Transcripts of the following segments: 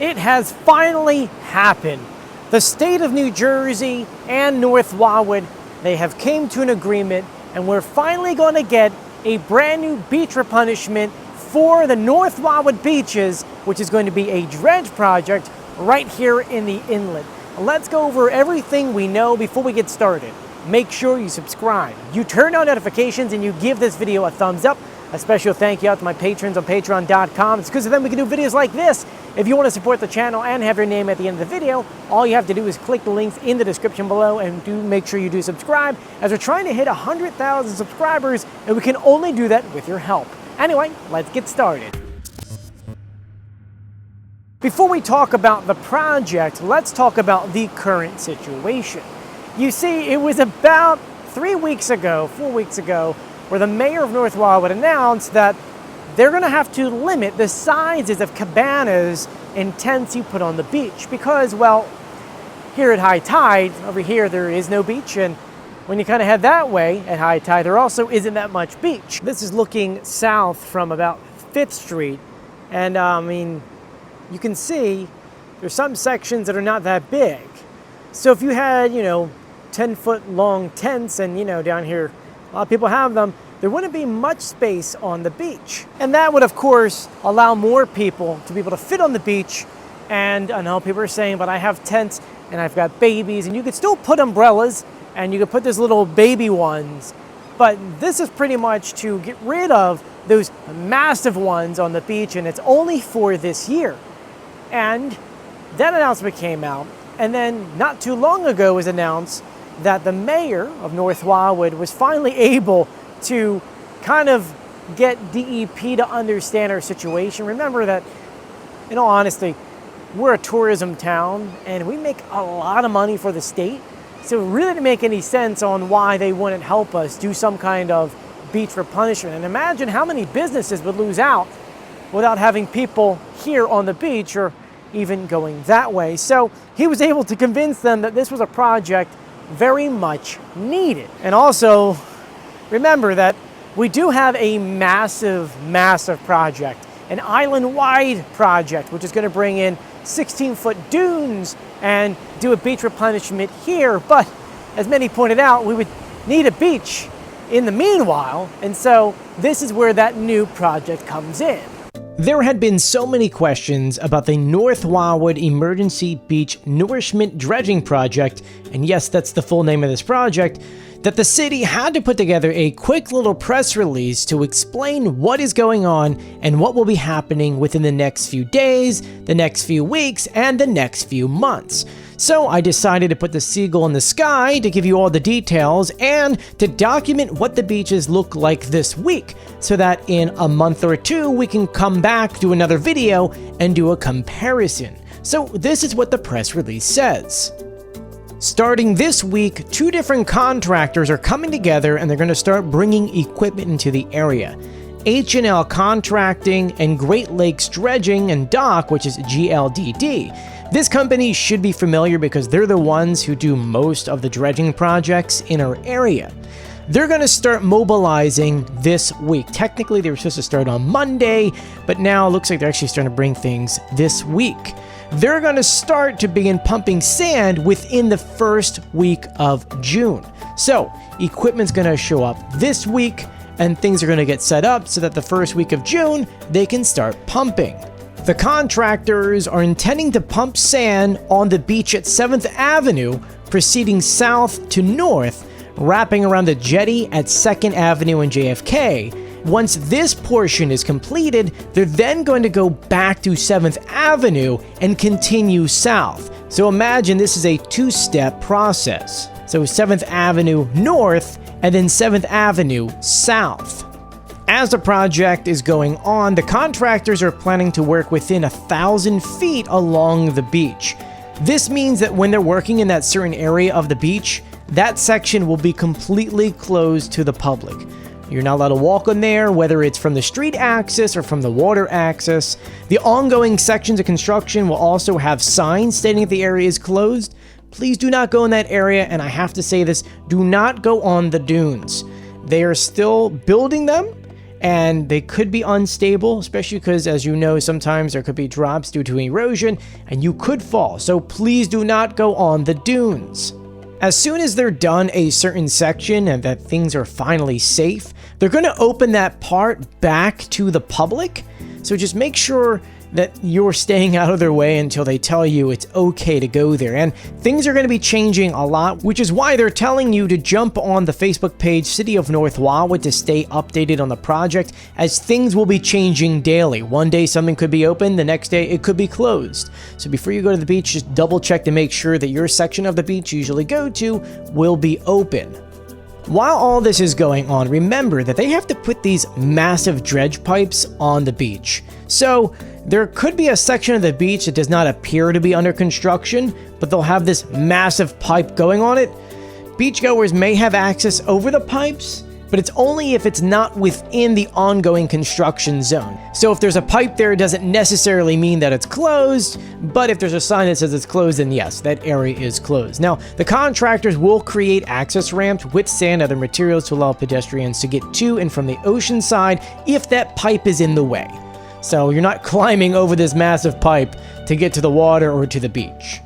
It has finally happened. The state of New Jersey and North Wildwood, they have came to an agreement, and we're finally going to get a brand new beach replenishment for the North Wildwood beaches, which is going to be a dredge project right here in the inlet. Let's go over everything we know before we get started. Make sure you subscribe, you turn on notifications, and you give this video a thumbs up. A special thank you out to my patrons on patreon.com. It's because of them we can do videos like this. If you want to support the channel and have your name at the end of the video, all you have to do is click the links in the description below, and do make sure you do subscribe, as we're trying to hit 100,000 subscribers, and we can only do that with your help. Anyway, let's get started. Before we talk about the project, let's talk about the current situation. You see, it was about 4 weeks ago, where the mayor of North Wildwood announced that they're going to have to limit the sizes of cabanas and tents you put on the beach because, well, here at high tide, over here there is no beach, and when you kind of head that way at high tide, there also isn't that much beach. This is looking south from about 5th Street, and I mean, you can see there's some sections that are not that big. So if you had, 10-foot long tents, and, down here, a lot of people have them, there wouldn't be much space on the beach. And that would, of course, allow more people to be able to fit on the beach. And I know people are saying, but I have tents and I've got babies, and you could still put umbrellas and you could put those little baby ones. But this is pretty much to get rid of those massive ones on the beach, and it's only for this year. And that announcement came out, and then not too long ago was announced that the mayor of North Wildwood was finally able to kind of get DEP to understand our situation. Remember that, in all honesty, we're a tourism town and we make a lot of money for the state. So it really didn't make any sense on why they wouldn't help us do some kind of beach replenishment. And imagine how many businesses would lose out without having people here on the beach or even going that way. So he was able to convince them that this was a project very much needed. And also, remember that we do have a massive project, an island-wide project, which is going to bring in 16-foot dunes and do a beach replenishment here. But as many pointed out, we would need a beach in the meanwhile, and so this is where that new project comes in. There had been so many questions about the North Wildwood Emergency Beach Nourishment Dredging Project, and yes, that's the full name of this project, that the city had to put together a quick little press release to explain what is going on and what will be happening within the next few days, the next few weeks, and the next few months. So I decided to put the seagull in the sky to give you all the details and to document what the beaches look like this week, so that in a month or two we can come back, do another video, and do a comparison. So this is what the press release says. Starting this week, 2 different contractors are coming together and they're going to start bringing equipment into the area. H&L Contracting and Great Lakes Dredging and Dock, which is GLDD. This company should be familiar because they're the ones who do most of the dredging projects in our area. They're going to start mobilizing this week. Technically, they were supposed to start on Monday, but now it looks like they're actually starting to bring things this week. They're going to start to begin pumping sand within the first week of June. So, equipment's going to show up this week, and things are going to get set up so that the first week of June, they can start pumping. The contractors are intending to pump sand on the beach at 7th Avenue, proceeding south to north, wrapping around the jetty at 2nd Avenue and JFK. Once this portion is completed, they're then going to go back to 7th Avenue and continue south. So imagine this is a 2-step process. So 7th Avenue north and then 7th Avenue south. As the project is going on, the contractors are planning to work within 1,000 feet along the beach. This means that when they're working in that certain area of the beach, that section will be completely closed to the public. You're not allowed to walk on there, whether it's from the street access or from the water access. The ongoing sections of construction will also have signs stating that the area is closed. Please do not go in that area, and I have to say this, do not go on the dunes. They are still building them, and they could be unstable, especially because, as you know, sometimes there could be drops due to erosion and you could fall. So please do not go on the dunes. As soon as they're done a certain section and that things are finally safe, they're going to open that part back to the public. So just make sure that you're staying out of their way until they tell you it's okay to go there. And things are going to be changing a lot, which is why they're telling you to jump on the Facebook page City of North Wildwood to stay updated on the project, as things will be changing daily. One day something could be open, the next day it could be closed. So before you go to the beach, just double check to make sure that your section of the beach you usually go to will be open. While all this is going on, remember that they have to put these massive dredge pipes on the beach. So there could be a section of the beach that does not appear to be under construction, but they'll have this massive pipe going on it. Beachgoers may have access over the pipes, but it's only if it's not within the ongoing construction zone. So if there's a pipe there, it doesn't necessarily mean that it's closed, but if there's a sign that says it's closed, then yes, that area is closed. Now, the contractors will create access ramps with sand and other materials to allow pedestrians to get to and from the ocean side if that pipe is in the way. So you're not climbing over this massive pipe to get to the water or to the beach.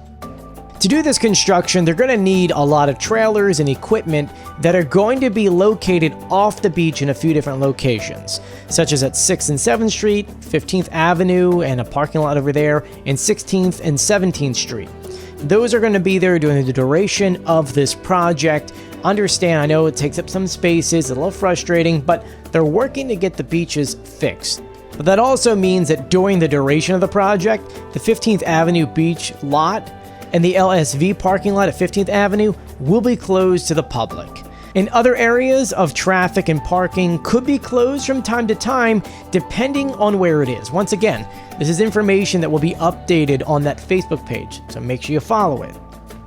To do this construction, they're going to need a lot of trailers and equipment that are going to be located off the beach in a few different locations, such as at 6th and 7th Street, 15th Avenue, and a parking lot over there, and 16th and 17th Street. Those are going to be there during the duration of this project. Understand, I know it takes up some spaces, a little frustrating, but they're working to get the beaches fixed. But that also means that during the duration of the project, the 15th Avenue beach lot and the LSV parking lot at 15th Avenue will be closed to the public. And other areas of traffic and parking could be closed from time to time, depending on where it is. Once again, this is information that will be updated on that Facebook page, so make sure you follow it.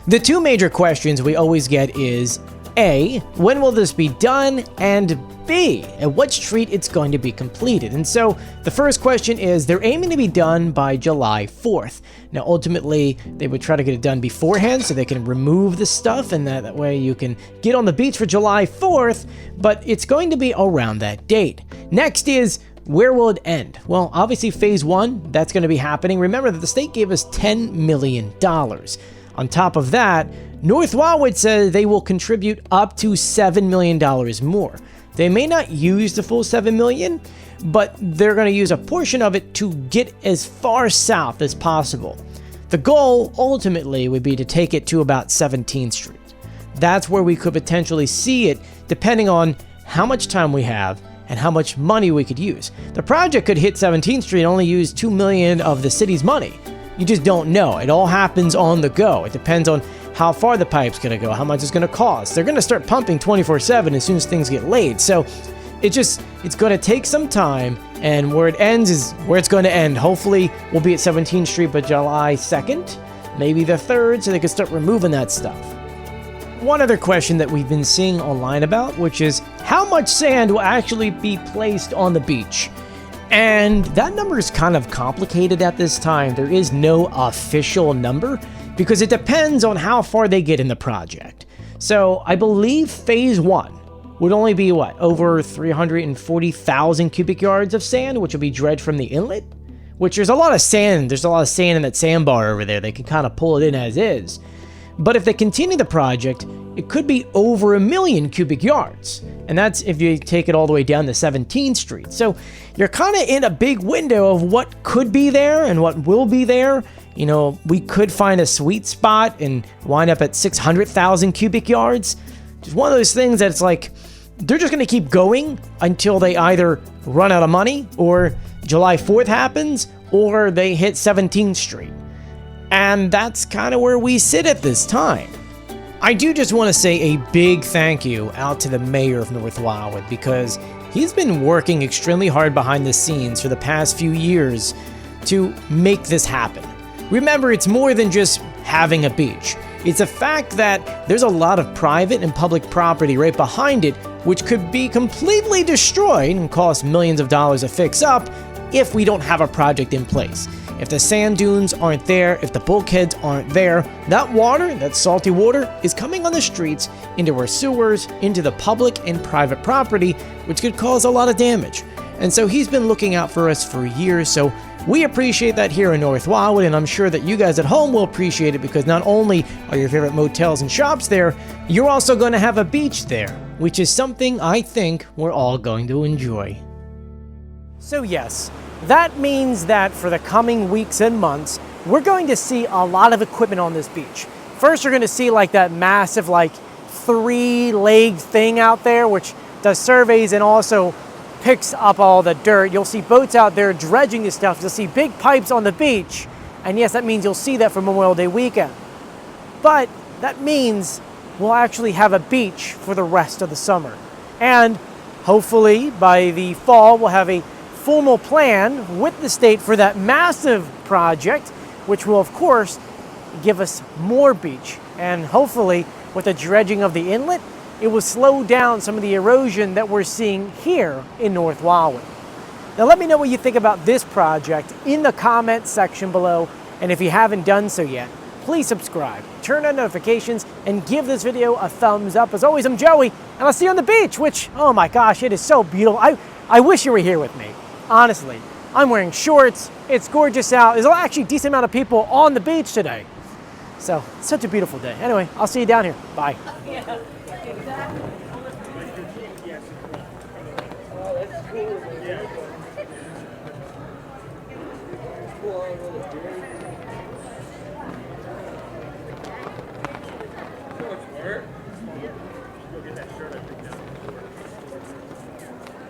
The two major questions we always get is, A, when will this be done? And B, at what street it's going to be completed. And so the first question is, they're aiming to be done by July 4th. Now, ultimately, they would try to get it done beforehand so they can remove the stuff, and that way you can get on the beach for July 4th, but it's going to be around that date. Next is, where will it end? Well, obviously phase 1, that's going to be happening. Remember that the state gave us $10 million. On top of that, North Wildwood says they will contribute up to $7 million more. They may not use the full $7 million, but they're going to use a portion of it to get as far south as possible. The goal, ultimately, would be to take it to about 17th Street. That's where we could potentially see it, depending on how much time we have and how much money we could use. The project could hit 17th Street and only use $2 million of the city's money. You just don't know. It all happens on the go. It depends on how far the pipe's going to go, how much it's going to cost. They're going to start pumping 24/7 as soon as things get laid. So it's going to take some time, and where it ends is where it's going to end. Hopefully we'll be at 17th Street by July 2nd, maybe the 3rd, so they can start removing that stuff. One other question that we've been seeing online about, which is how much sand will actually be placed on the beach? And that number is kind of complicated at this time. There is no official number because it depends on how far they get in the project. So I believe phase 1 would only be over 340,000 cubic yards of sand, which will be dredged from the inlet, which there's a lot of sand. There's a lot of sand in that sandbar over there. They can kind of pull it in as is. But if they continue the project, it could be over 1 million cubic yards. And that's if you take it all the way down to 17th Street. So you're kind of in a big window of what could be there and what will be there. You know, we could find a sweet spot and wind up at 600,000 cubic yards. Just one of those things that's like, they're just going to keep going until they either run out of money, or July 4th happens, or they hit 17th Street. And that's kind of where we sit at this time. I do just want to say a big thank you out to the mayor of North Wildwood, because he's been working extremely hard behind the scenes for the past few years to make this happen. Remember, it's more than just having a beach. It's a fact that there's a lot of private and public property right behind it, which could be completely destroyed and cost millions of dollars to fix up if we don't have a project in place. If the sand dunes aren't there, if the bulkheads aren't there, that water, that salty water, is coming on the streets, into our sewers, into the public and private property, which could cause a lot of damage. And so he's been looking out for us for years, so we appreciate that here in North Wildwood, and I'm sure that you guys at home will appreciate it because not only are your favorite motels and shops there, you're also going to have a beach there, which is something I think we're all going to enjoy. So yes, that means that for the coming weeks and months, we're going to see a lot of equipment on this beach. First, you're going to see like that massive like 3-legged thing out there, which does surveys and also picks up all the dirt. You'll see boats out there dredging this stuff. You'll see big pipes on the beach. And yes, that means you'll see that for Memorial Day weekend. But that means we'll actually have a beach for the rest of the summer. And hopefully by the fall, we'll have a formal plan with the state for that massive project, which will of course give us more beach. And hopefully with the dredging of the inlet, it will slow down some of the erosion that we're seeing here in North Wildwood. Now let me know what you think about this project in the comments section below, and if you haven't done so yet, please subscribe, turn on notifications, and give this video a thumbs up. As always, I'm Joey, and I'll see you on the beach, which, oh my gosh, it is so beautiful. I wish you were here with me, honestly. I'm wearing shorts, it's gorgeous out. There's actually a decent amount of people on the beach today. So, it's such a beautiful day. Anyway, I'll see you down here. Bye. Yeah. Exactly. Oh, that's cool. Yeah.